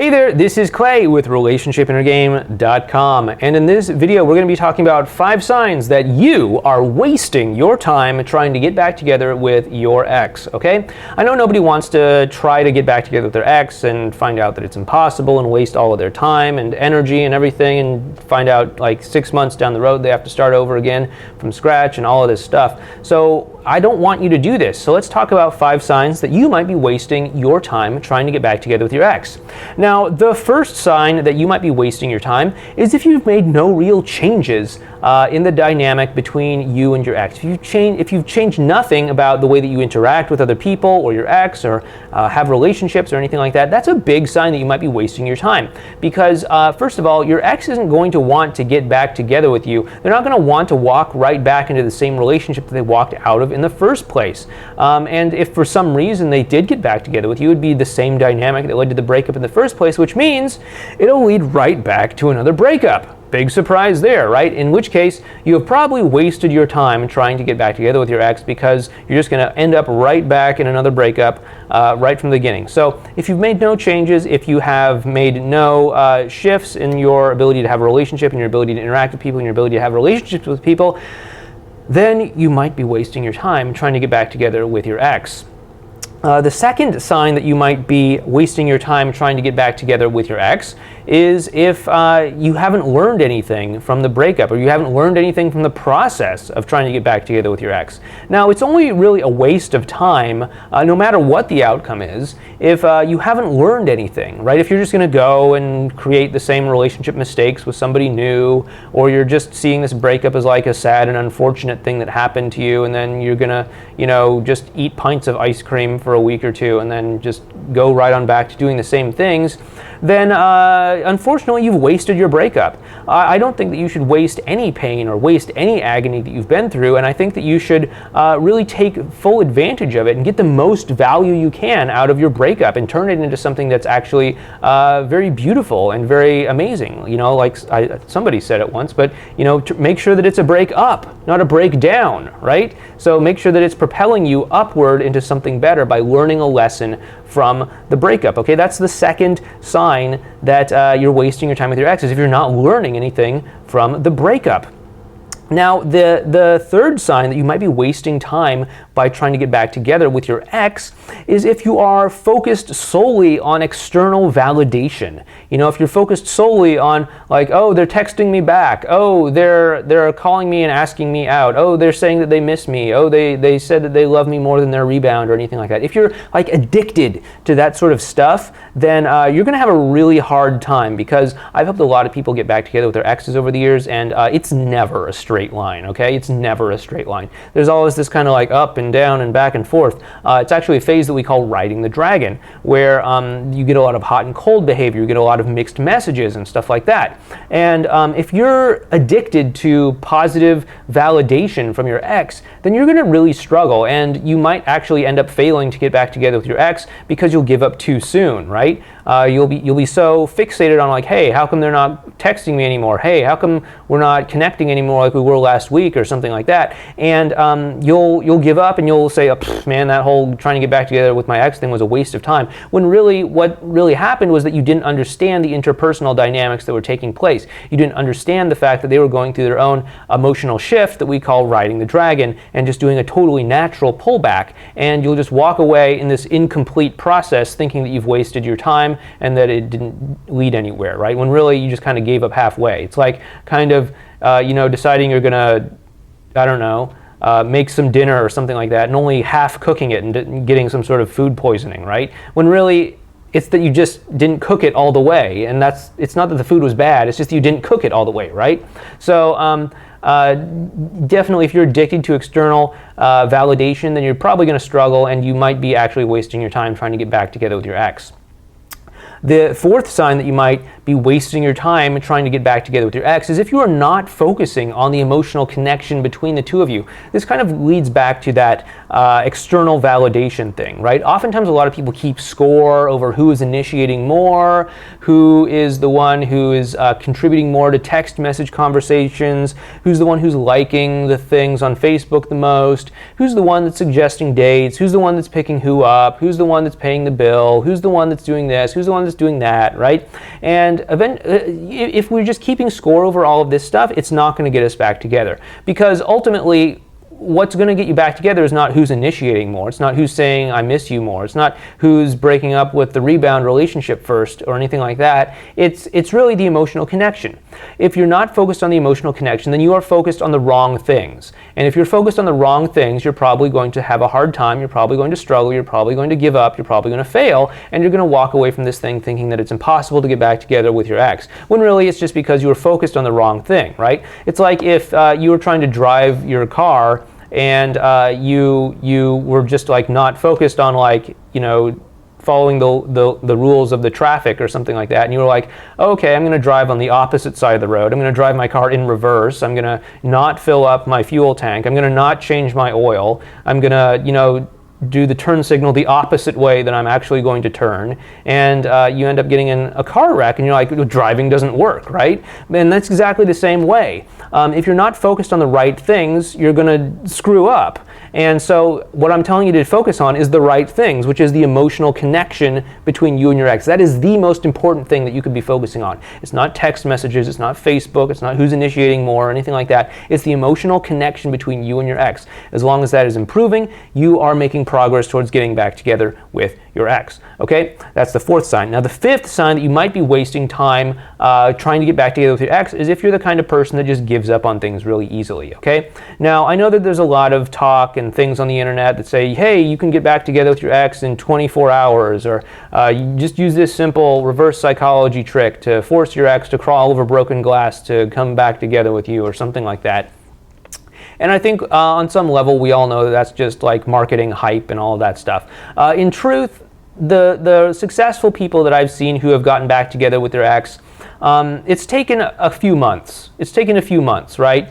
Hey there, this is Clay with RelationshipInnerGame.com, and in this video we're going to be talking about 5 signs that you are wasting your time trying to get back together with your ex, okay? I know nobody wants to try to get back together with their ex and find out that it's impossible and waste all of their time and energy and everything and find out like 6 months down the road they have to start over again from scratch and all of this stuff. So I don't want you to do this. So let's talk about 5 signs that you might be wasting your time trying to get back together with your ex. Now, the first sign that you might be wasting your time is if you've made no real changes in the dynamic between you and your ex. If you've changed nothing about the way that you interact with other people or your ex or have relationships or anything like that, that's a big sign that you might be wasting your time. Because first of all, your ex isn't going to want to get back together with you. They're not going to want to walk right back into the same relationship that they walked out of in the first place. And if for some reason they did get back together with you, it would be the same dynamic that led to the breakup in the first place, which means it'll lead right back to another breakup. Big surprise there, right? In which case, you have probably wasted your time trying to get back together with your ex because you're just going to end up right back in another breakup right from the beginning. So if you've made no changes, if you have made no shifts in your ability to have a relationship and your ability to interact with people and your ability to have relationships with people, then you might be wasting your time trying to get back together with your ex. The second sign that you might be wasting your time trying to get back together with your ex is if you haven't learned anything from the breakup or you haven't learned anything from the process of trying to get back together with your ex. Now, it's only really a waste of time, no matter what the outcome is, if you haven't learned anything, right? If you're just going to go and create the same relationship mistakes with somebody new, or you're just seeing this breakup as like a sad and unfortunate thing that happened to you, and then you're going to, just eat pints of ice cream for a week or two and then just go right on back to doing the same things, then unfortunately you've wasted your breakup. I don't think that you should waste any pain or waste any agony that you've been through, and I think that you should really take full advantage of it and get the most value you can out of your breakup and turn it into something that's actually very beautiful and very amazing. Like somebody said it once, but to make sure that it's a break up, not a breakdown, right? So make sure that it's propelling you upward into something better by learning a lesson from the breakup. Okay, that's the second sign that you're wasting your time with your ex, is if you're not learning anything from the breakup. Now, the third sign that you might be wasting time by trying to get back together with your ex is if you are focused solely on external validation. If you're focused solely on like, oh, they're texting me back, oh, they're calling me and asking me out, oh, they're saying that they miss me, oh, they said that they love me more than their rebound or anything like that. If you're like addicted to that sort of stuff, then you're going to have a really hard time, because I've helped a lot of people get back together with their exes over the years, and it's never a straight line, okay? It's never a straight line. There's always this kind of like up and down and back and forth. It's actually a phase that we call riding the dragon, where you get a lot of hot and cold behavior, you get a lot of mixed messages and stuff like that. And if you're addicted to positive validation from your ex, then you're going to really struggle, and you might actually end up failing to get back together with your ex because you'll give up too soon, right? You'll be so fixated on like, hey, how come they're not texting me anymore? Hey, how come we're not connecting anymore like we were last week or something like that? And you'll give up and you'll say, oh, man, that whole trying to get back together with my ex thing was a waste of time. When really what really happened was that you didn't understand the interpersonal dynamics that were taking place. You didn't understand the fact that they were going through their own emotional shift that we call riding the dragon and just doing a totally natural pullback. And you'll just walk away in this incomplete process thinking that you've wasted your time and that it didn't lead anywhere, right? When really you just kind of gave up halfway. It's like kind of, deciding you're gonna, I don't know, make some dinner or something like that and only half cooking it and getting some sort of food poisoning, right? When really it's that you just didn't cook it all the way, and it's not that the food was bad, it's just that you didn't cook it all the way, right? So definitely if you're addicted to external validation, then you're probably going to struggle, and you might be actually wasting your time trying to get back together with your ex. The fourth sign that you might be wasting your time trying to get back together with your ex is if you are not focusing on the emotional connection between the two of you. This kind of leads back to that external validation thing, right? Oftentimes a lot of people keep score over who is initiating more, who is the one who is contributing more to text message conversations, who's the one who's liking the things on Facebook the most, who's the one that's suggesting dates, who's the one that's picking who up, who's the one that's paying the bill, who's the one that's doing this, who's the one this, doing that, right? And if we're just keeping score over all of this stuff, it's not going to get us back together, because ultimately, what's going to get you back together is not who's initiating more. It's not who's saying I miss you more. It's not who's breaking up with the rebound relationship first or anything like that. It's really the emotional connection. If you're not focused on the emotional connection, then you are focused on the wrong things. And if you're focused on the wrong things, you're probably going to have a hard time. You're probably going to struggle. You're probably going to give up. You're probably going to fail. And you're going to walk away from this thing thinking that it's impossible to get back together with your ex, when really it's just because you were focused on the wrong thing, right? It's like if you were trying to drive your car and you were just like not focused on, like, you know, following the rules of the traffic or something like that, and you were like, okay, I'm going to drive on the opposite side of the road. I'm going to drive my car in reverse. I'm going to not fill up my fuel tank. I'm going to not change my oil. I'm going to, you know, do the turn signal the opposite way that I'm actually going to turn, and you end up getting in a car wreck, and you're like, driving doesn't work, right? And that's exactly the same way. If you're not focused on the right things, you're going to screw up. And so what I'm telling you to focus on is the right things, which is the emotional connection between you and your ex. That is the most important thing that you could be focusing on. It's not text messages, it's not Facebook, it's not who's initiating more or anything like that. It's the emotional connection between you and your ex. As long as that is improving, you are making progress towards getting back together with your ex. Okay, that's the fourth sign. Now the fifth sign that you might be wasting time trying to get back together with your ex is if you're the kind of person that just gives up on things really easily. Okay, now I know that there's a lot of talk and things on the internet that say, hey, you can get back together with your ex in 24 hours, or you just use this simple reverse psychology trick to force your ex to crawl over broken glass to come back together with you, or something like that. And I think on some level we all know that that's just like marketing hype and all of that stuff. In truth, the successful people that I've seen who have gotten back together with their ex, it's taken a few months. It's taken a few months, right?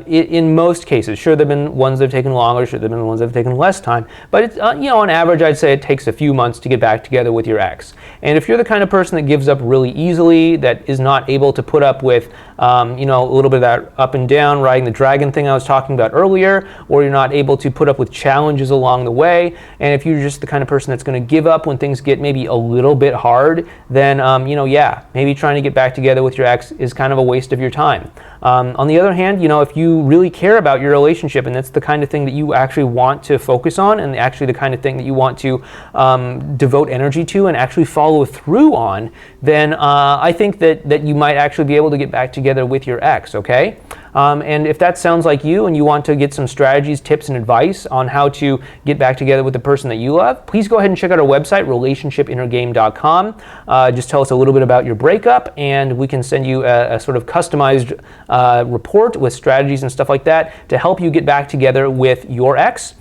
In most cases. Sure, there have been ones that have taken longer, sure, there have been ones that have taken less time, but it's, you know, on average, I'd say it takes a few months to get back together with your ex. And if you're the kind of person that gives up really easily, that is not able to put up with, you know, a little bit of that up and down, riding the dragon thing I was talking about earlier, or you're not able to put up with challenges along the way, and if you're just the kind of person that's going to give up when things get maybe a little bit hard, then, you know, yeah, maybe trying to get back together with your ex is kind of a waste of your time. On the other hand, you know, if you really care about your relationship and that's the kind of thing that you actually want to focus on, and actually the kind of thing that you want to devote energy to and actually follow through on, then I think that you might actually be able to get back together with your ex, okay? And if that sounds like you and you want to get some strategies, tips, and advice on how to get back together with the person that you love, please go ahead and check out our website, relationshipinnergame.com. Just tell us a little bit about your breakup, and we can send you a sort of customized report with strategies and stuff like that to help you get back together with your ex.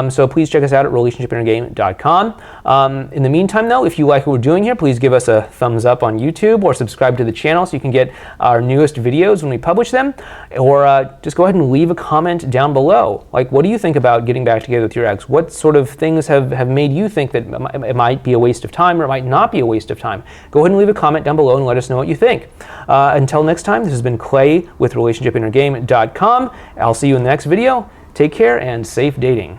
So please check us out at relationshipinnergame.com. In the meantime, though, if you like what we're doing here, please give us a thumbs up on YouTube or subscribe to the channel so you can get our newest videos when we publish them. Or just go ahead and leave a comment down below. Like, what do you think about getting back together with your ex? What sort of things have made you think that it might be a waste of time, or it might not be a waste of time? Go ahead and leave a comment down below and let us know what you think. Until next time, this has been Clay with relationshipinnergame.com. I'll see you in the next video. Take care and safe dating.